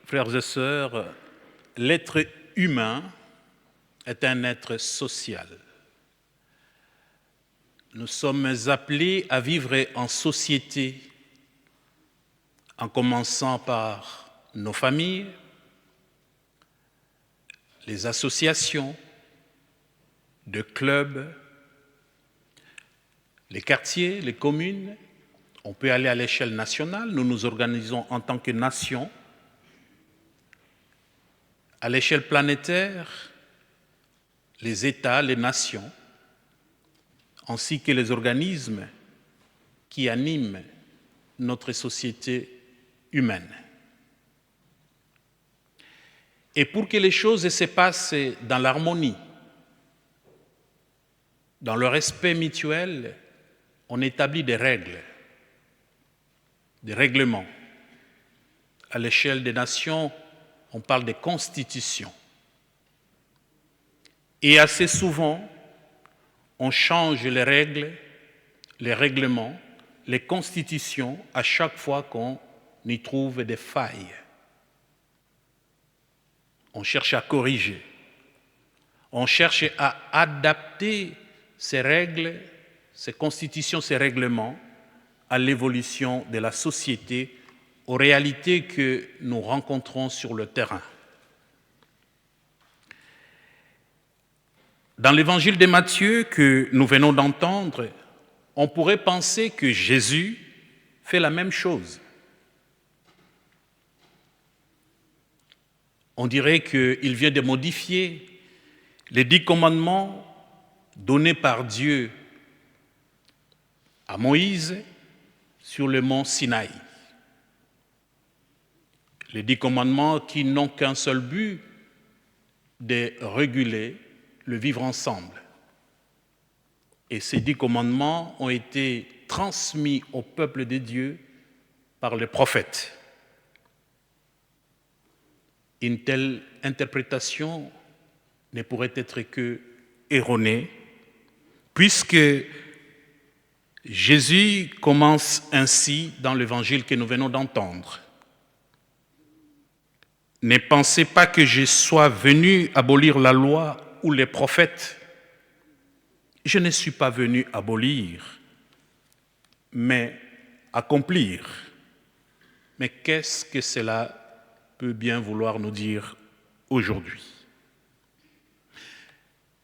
Frères et sœurs, l'être humain est un être social. Nous sommes appelés à vivre en société, en commençant par nos familles, les associations de clubs, les quartiers, les communes. On peut aller à l'échelle nationale, nous nous organisons en tant que nation. À l'échelle planétaire, les États, les nations, ainsi que les organismes qui animent notre société humaine. Et pour que les choses se passent dans l'harmonie, dans le respect mutuel, on établit des règles, des règlements. À l'échelle des nations, on parle de constitution. Et assez souvent, on change les règles, les règlements, les constitutions à chaque fois qu'on y trouve des failles. On cherche à corriger. On cherche à adapter ces règles, ces constitutions, ces règlements à l'évolution de la société, aux réalités que nous rencontrons sur le terrain. Dans l'évangile de Matthieu que nous venons d'entendre, on pourrait penser que Jésus fait la même chose. On dirait qu'il vient de modifier les 10 commandements donnés par Dieu à Moïse sur le mont Sinaï. Les 10 commandements qui n'ont qu'un seul but, de réguler le vivre ensemble. Et ces 10 commandements ont été transmis au peuple de Dieu par les prophètes. Une telle interprétation ne pourrait être que erronée, puisque Jésus commence ainsi dans l'évangile que nous venons d'entendre. Ne pensez pas que je sois venu abolir la loi ou les prophètes. Je ne suis pas venu abolir, mais accomplir. Mais qu'est-ce que cela peut bien vouloir nous dire aujourd'hui?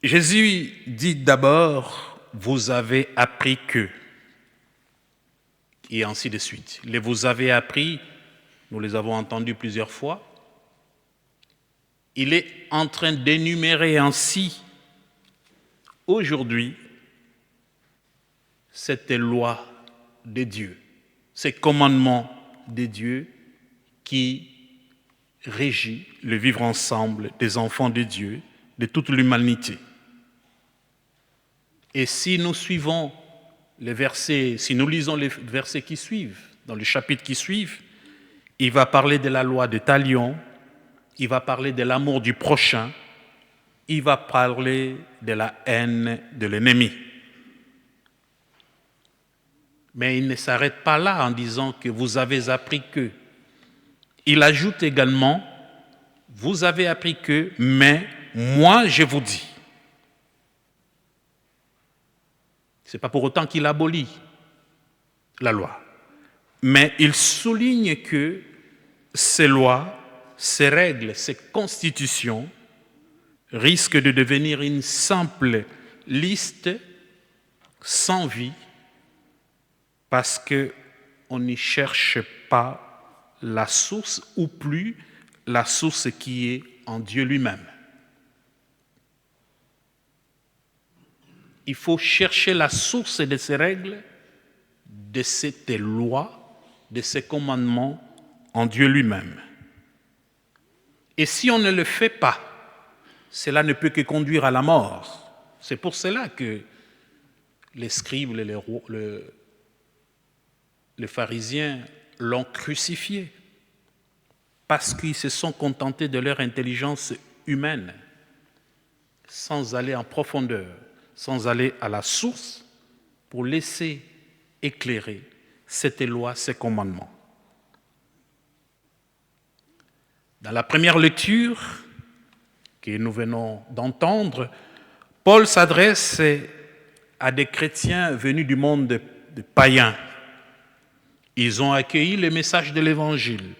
Jésus dit d'abord, vous avez appris que, et ainsi de suite. Les vous avez appris, nous les avons entendus plusieurs fois. Il est en train d'énumérer ainsi, aujourd'hui, cette loi de Dieu, ces commandements de Dieu qui régit le vivre ensemble des enfants de Dieu, de toute l'humanité. Et si nous suivons les versets, si nous lisons les versets qui suivent, dans le chapitre qui suivent, il va parler de la loi de talion, il va parler de l'amour du prochain, il va parler de la haine de l'ennemi. Mais il ne s'arrête pas là en disant que vous avez appris que. Il ajoute également, vous avez appris que, mais moi je vous dis. Ce n'est pas pour autant qu'il abolit la loi. Mais il souligne que ces lois, ces règles, ces constitutions risquent de devenir une simple liste sans vie parce qu'on n'y cherche pas la source ou plus la source qui est en Dieu lui-même. Il faut chercher la source de ces règles, de cette loi, de ces commandements en Dieu lui-même. Et si on ne le fait pas, cela ne peut que conduire à la mort. C'est pour cela que les scribes, les pharisiens l'ont crucifié, parce qu'ils se sont contentés de leur intelligence humaine, sans aller en profondeur, sans aller à la source, pour laisser éclairer cette loi, ces commandements. Dans la première lecture que nous venons d'entendre, Paul s'adresse à des chrétiens venus du monde de païens. Ils ont accueilli le message de l'Évangile.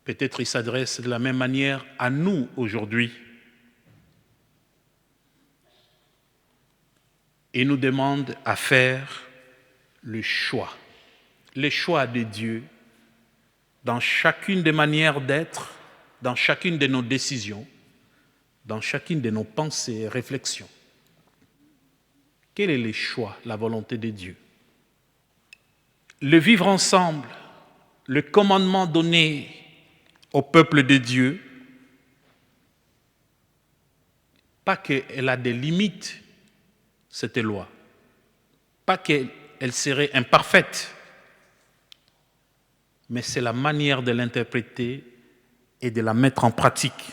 Peut-être il s'adresse de la même manière à nous aujourd'hui. Il nous demande à faire le choix de Dieu dans chacune des manières d'être, dans chacune de nos décisions, dans chacune de nos pensées et réflexions. Quel est le choix, la volonté de Dieu? Le vivre ensemble, le commandement donné au peuple de Dieu, pas qu'elle a des limites, cette loi, pas qu'elle serait imparfaite, mais c'est la manière de l'interpréter et de la mettre en pratique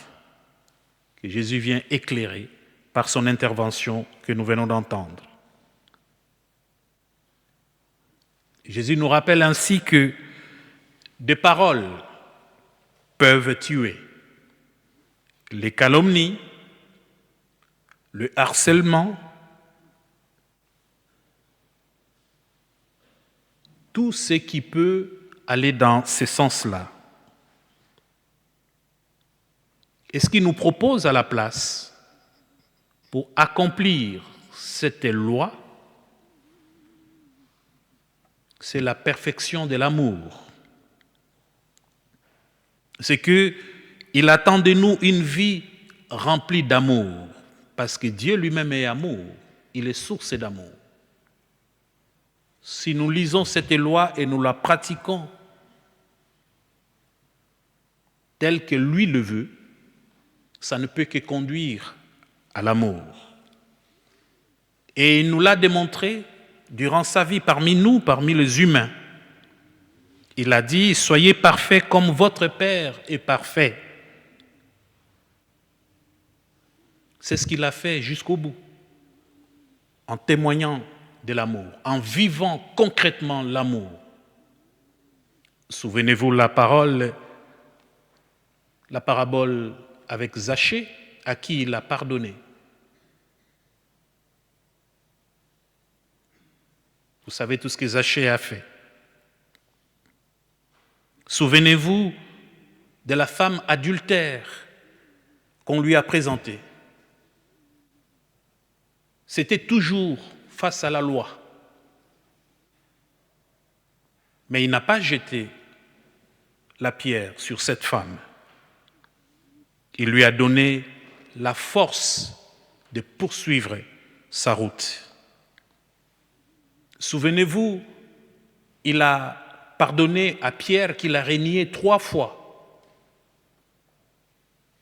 que Jésus vient éclairer par son intervention que nous venons d'entendre. Jésus nous rappelle ainsi que des paroles peuvent tuer. Les calomnies, le harcèlement, tout ce qui peut aller dans ce sens-là. Et ce qu'il nous propose à la place pour accomplir cette loi, c'est la perfection de l'amour. C'est qu'il attend de nous une vie remplie d'amour, parce que Dieu lui-même est amour, il est source d'amour. Si nous lisons cette loi et nous la pratiquons telle que lui le veut, ça ne peut que conduire à l'amour. Et il nous l'a démontré durant sa vie parmi nous, parmi les humains. Il a dit, soyez parfaits comme votre Père est parfait. C'est ce qu'il a fait jusqu'au bout, en témoignant de l'amour, en vivant concrètement l'amour. Souvenez-vous la parabole avec Zachée, à qui il a pardonné. Vous savez tout ce que Zachée a fait. Souvenez-vous de la femme adultère qu'on lui a présentée. C'était toujours face à la loi. Mais il n'a pas jeté la pierre sur cette femme. Il lui a donné la force de poursuivre sa route. Souvenez-vous, il a pardonné à Pierre qu'il a renié 3 fois.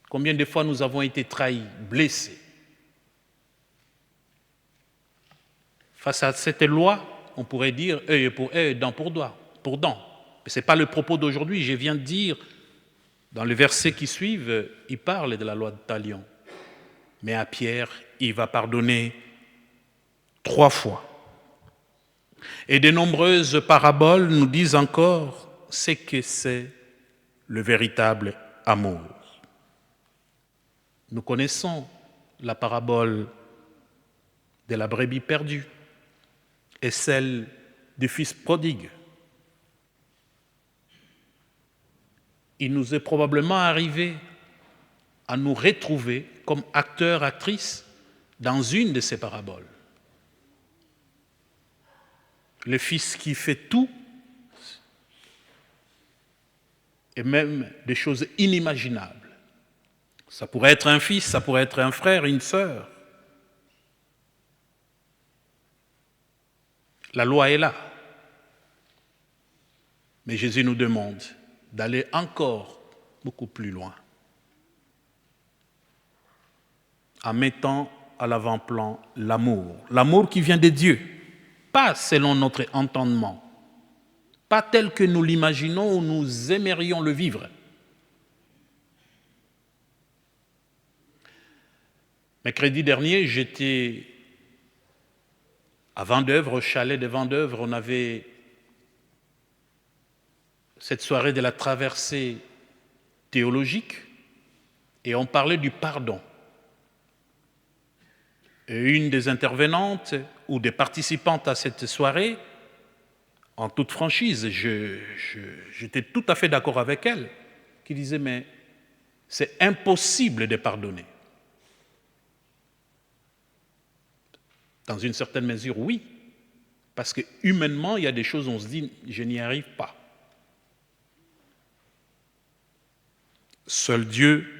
Combien de fois nous avons été trahis, blessés? Face à cette loi, on pourrait dire œil pour œil, dent pour dent. Mais ce n'est pas le propos d'aujourd'hui. Je viens de dire, dans les versets qui suivent, il parle de la loi de Talion. Mais à Pierre, il va pardonner 3 fois. Et de nombreuses paraboles nous disent encore ce que c'est le véritable amour. Nous connaissons la parabole de la brebis perdue et celle du fils prodigue. Il nous est probablement arrivé à nous retrouver comme acteurs, actrices dans une de ces paraboles. Le fils qui fait tout, et même des choses inimaginables. Ça pourrait être un fils, ça pourrait être un frère, une sœur. La loi est là. Mais Jésus nous demande d'aller encore beaucoup plus loin, en mettant à l'avant-plan l'amour. L'amour qui vient de Dieu, pas selon notre entendement, pas tel que nous l'imaginons ou nous aimerions le vivre. Mercredi dernier, j'étais à Vendeuvre, au chalet de Vendeuvre. On avait cette soirée de la traversée théologique et on parlait du pardon. Et une des intervenantes ou des participantes à cette soirée, en toute franchise, j'étais tout à fait d'accord avec elle, qui disait, mais c'est impossible de pardonner. Dans une certaine mesure, oui. Parce que humainement, il y a des choses où on se dit, je n'y arrive pas. Seul Dieu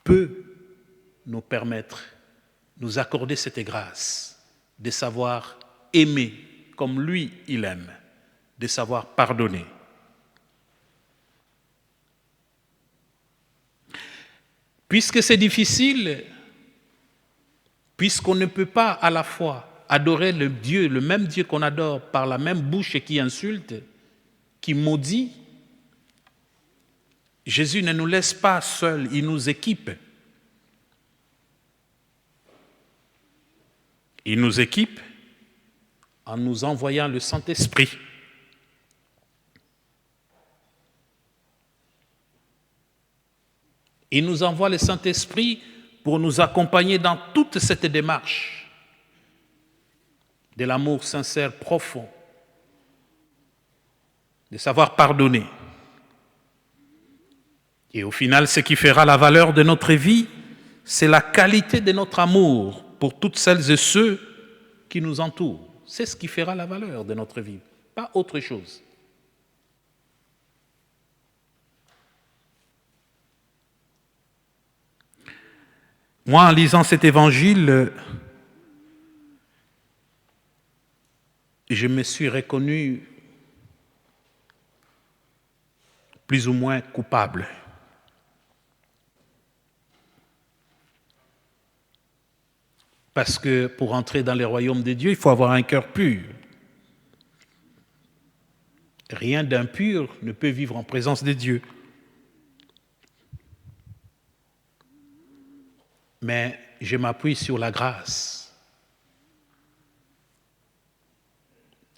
peut nous permettre, nous accorder cette grâce de savoir aimer comme lui, il aime, de savoir pardonner. Puisque c'est difficile, puisqu'on ne peut pas à la fois adorer le Dieu, le même Dieu qu'on adore par la même bouche et qui insulte, qui maudit, Jésus ne nous laisse pas seuls, il nous équipe. Il nous équipe en nous envoyant le Saint-Esprit. Il nous envoie le Saint-Esprit pour nous accompagner dans toute cette démarche de l'amour sincère, profond, de savoir pardonner. Et au final, ce qui fera la valeur de notre vie, c'est la qualité de notre amour pour toutes celles et ceux qui nous entourent. C'est ce qui fera la valeur de notre vie, pas autre chose. Moi, en lisant cet évangile, je me suis reconnu plus ou moins coupable. Parce que pour entrer dans les royaumes de Dieu, il faut avoir un cœur pur. Rien d'impur ne peut vivre en présence de Dieu. Mais je m'appuie sur la grâce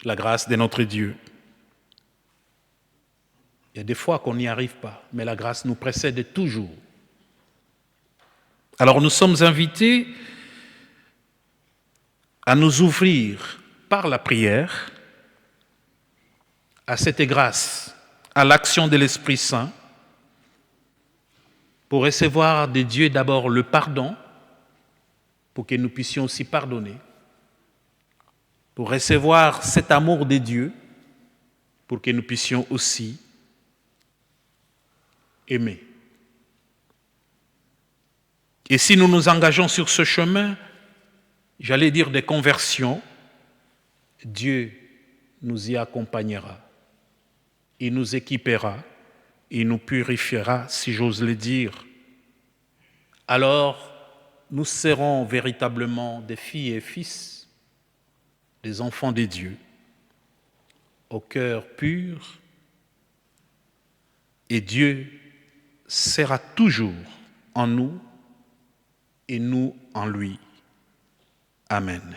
de notre Dieu. Il y a des fois qu'on n'y arrive pas, mais la grâce nous précède toujours. Alors nous sommes invités à nous ouvrir par la prière à cette grâce, à l'action de l'Esprit Saint, pour recevoir de Dieu d'abord le pardon, pour que nous puissions aussi pardonner, pour recevoir cet amour de Dieu, pour que nous puissions aussi aimer. Et si nous nous engageons sur ce chemin, j'allais dire de conversion, Dieu nous y accompagnera. Il nous équipera, il nous purifiera, si j'ose le dire. Alors, nous serons véritablement des filles et fils, des enfants de Dieu, au cœur pur, et Dieu sera toujours en nous et nous en lui. Amen.